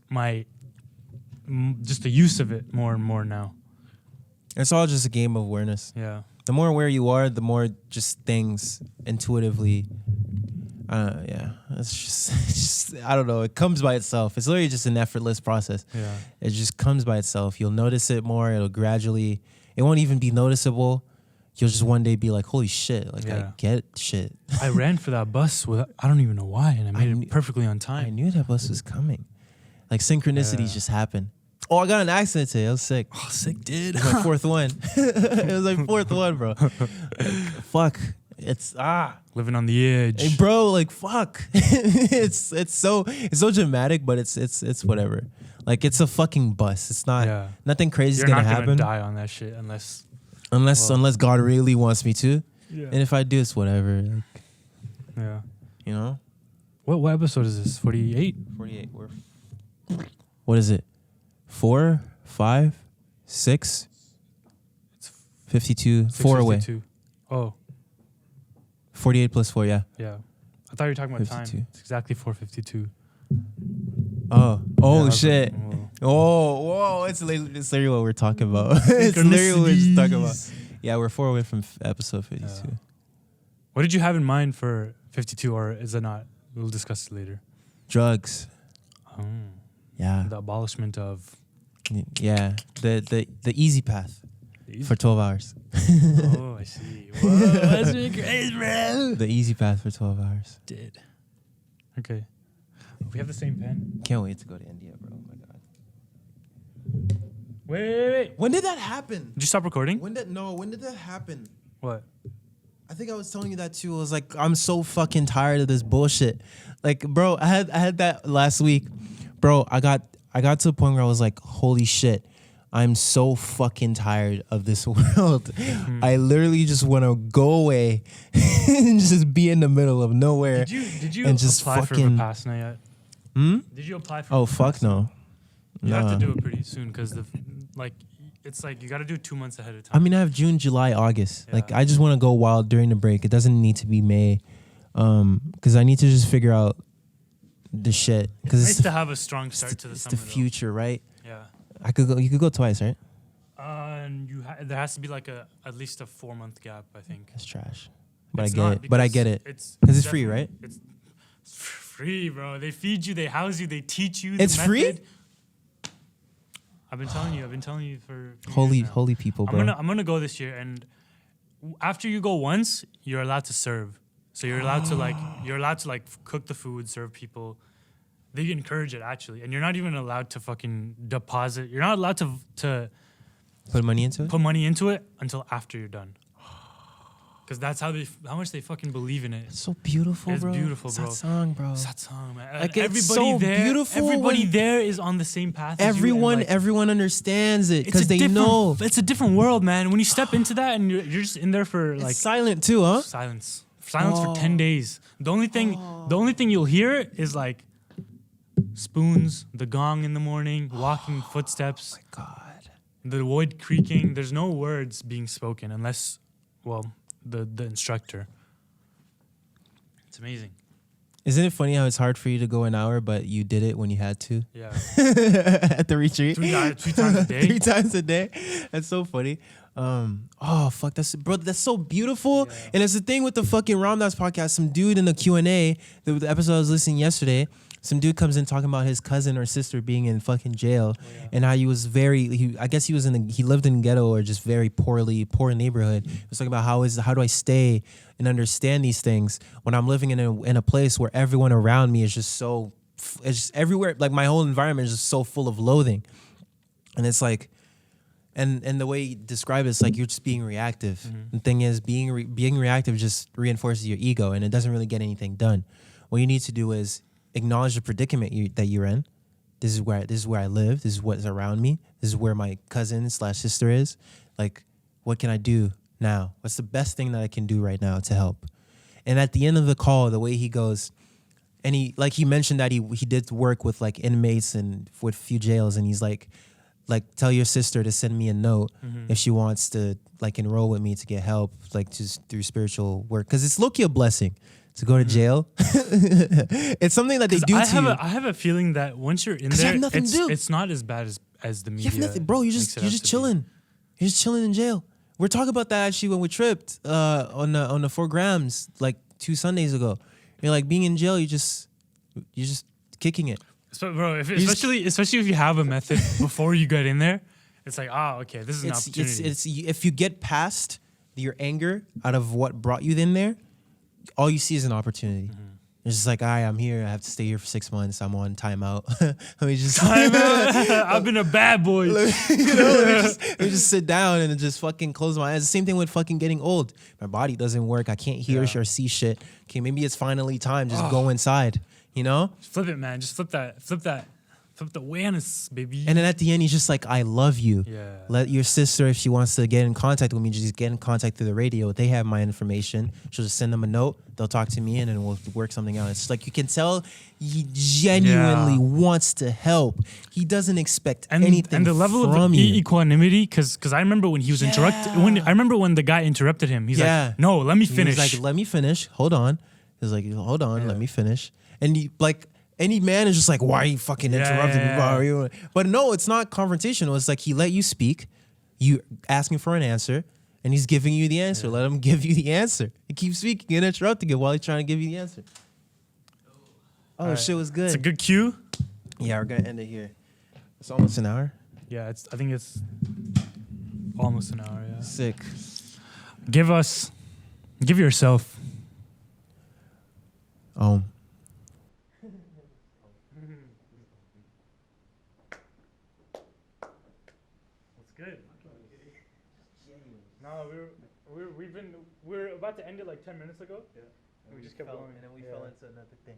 just the use of it more and more now. It's all just a game of awareness. Yeah. The more aware you are, the more just things intuitively. It's just I don't know. It comes by itself. It's literally just an effortless process. Yeah. It just comes by itself. You'll notice it more. It'll gradually. It won't even be noticeable. You'll just one day be like, holy shit, like I get shit. I ran for that bus I don't even know why, and I made it perfectly on time. I knew that bus was coming. Like synchronicities just happen. Oh, I got an accident today. I was sick. Oh, sick, dude. It was my fourth one. It was my fourth one, bro. Fuck. It's living on the edge. Hey, bro, like fuck. it's so dramatic, but it's whatever. Like it's a fucking bus. It's not nothing crazy is gonna happen. You're not gonna die on that shit unless God really wants me to. Yeah. And if I do, it's whatever. Like, yeah. You know? What episode is this? 48? 48. What is it? 4, 5, 6? It's 52. 4 away. Oh. 48 plus 4, yeah. Yeah. I thought you were talking about 52. time. It's exactly 4:52. Oh shit. Like, whoa. It's literally what we're talking about. It's literally what we're just talking about. Yeah, we're 4 away from episode 52. What did you have in mind for 52, or is it not? We'll discuss it later. Drugs. Oh. Yeah. The abolishment of... Yeah. The easy path for 12 hours. Oh, I see. Whoa, that's really crazy, bro. The easy path for 12 hours. Did. Okay. We have the same pen. Can't wait to go to India, bro. Oh my God. Wait. When did that happen? Did you stop recording? When did that happen? What? I think I was telling you that too. I was like, I'm so fucking tired of this bullshit. Like, bro, I had that last week. Bro, I got to a point where I was like, holy shit, I'm so fucking tired of this world. Mm-hmm. I literally just want to go away and just be in the middle of nowhere. Did you and just apply fucking, for Vipassana yet? Did you apply for Oh, Vipassana? fuck no. You have to do it pretty soon because it's like you got to do it 2 months ahead of time. I mean, I have June, July, August. Yeah. Like, I just want to go wild during the break. It doesn't need to be May, because I need to just figure out the shit. Because it's nice to have a strong start to the summer. It's the future, right? Yeah. I could go. You could go twice, right? And there has to be like at least a 4-month gap, I think. That's trash. But It's I get not, it. But I get it. Because it's free, right? It's free, bro. They feed you, they house you, they teach you. It's free? I've been telling you for holy people, bro. I'm gonna go this year, and after you go once, you're allowed to serve. So you're allowed to cook the food, serve people. They encourage it actually, and you're not even allowed to fucking deposit. You're not allowed to put money into it until after you're done. Because that's how much they fucking believe in it. It's so beautiful, bro. It's beautiful, bro. Satsang, bro. Satsang, man. Like it's so beautiful. Everybody there is on the same path. Everyone understands it because they know. It's a different world, man. When you step into that and you're just in there for like it's silent too, huh? Silence for 10 days. The only thing you'll hear is like spoons, the gong in the morning, walking footsteps. Oh my God. The wood creaking. There's no words being spoken unless, the instructor. It's amazing. Isn't it funny how it's hard for you to go an hour, but you did it when you had to? Yeah. At the retreat. 3 times a day. 3 times a day. That's so funny. Oh fuck, that's so beautiful. Yeah. And it's the thing with the fucking Ramdas podcast. Some dude in the Q&A, the episode I was listening yesterday, some dude comes in talking about his cousin or sister being in fucking jail, and how he was I guess he lived in ghetto or just very poor neighborhood. He was talking about how do I stay and understand these things when I'm living in a place where everyone around me is just it's just everywhere. Like my whole environment is just so full of loathing, and it's like, and the way you describe it, it's like you're just being reactive. Mm-hmm. The thing is, being reactive just reinforces your ego, and it doesn't really get anything done. What you need to do is acknowledge the predicament that you're in. This is where I live. This is what's around me. This is where my cousin/sister is. Like, what can I do now? What's the best thing that I can do right now to help? And at the end of the call, the way he goes, and he mentioned that he did work with like inmates and with few jails, and he's like tell your sister to send me a note if she wants to like enroll with me to get help, like just through spiritual work, because it's low-key a blessing to go to jail. It's something that they do to you. I have a feeling that once you're in there, it's not as bad as the media. You have nothing, bro. You're just chilling. You're just chilling in jail. We're talking about that actually when we tripped on the 4 grams like 2 Sundays ago. You're like being in jail. You're just kicking it. So, bro, especially if you have a method before you get in there, it's like, okay, this is an opportunity. If you get past your anger out of what brought you in there, all you see is an opportunity. It's just like, all right, I'm here. I have to stay here for 6 months. I'm on timeout. Let me just I've been a bad boy. let me just sit down and just fucking close my eyes. The same thing with fucking getting old. My body doesn't work. I can't hear or see shit. Okay, maybe it's finally time. Just go inside. You know? Just flip it, man. Just flip that. Flip the awareness, baby. And then at the end, he's just like, I love you. Yeah. Let your sister, if she wants to get in contact with me, just get in contact through the radio. They have my information. She'll just send them a note. They'll talk to me and then we'll work something out. It's like you can tell he genuinely wants to help. He doesn't expect anything and the level from of you. equanimity, because I remember when he was interrupted. I remember when the guy interrupted him. He's like, "No, let me finish." He's like, "Let me finish. Hold on." He's like, "Hold on, let me finish." And he, like, any man is just like, why are you fucking interrupting me? Why are you? But no, it's not confrontational. It's like he let you speak, you asking for an answer, and he's giving you the answer. Let him give you the answer. He keeps speaking and interrupting it while he's trying to give you the answer. Oh, shit was good. It's a good cue. Yeah, we're going to end it here. It's almost an hour. Yeah, I think it's almost an hour, yeah. Sick. Give yourself. Good. No, we're about to end it like 10 minutes ago. Yeah. We just kept going. And then we fell into another thing.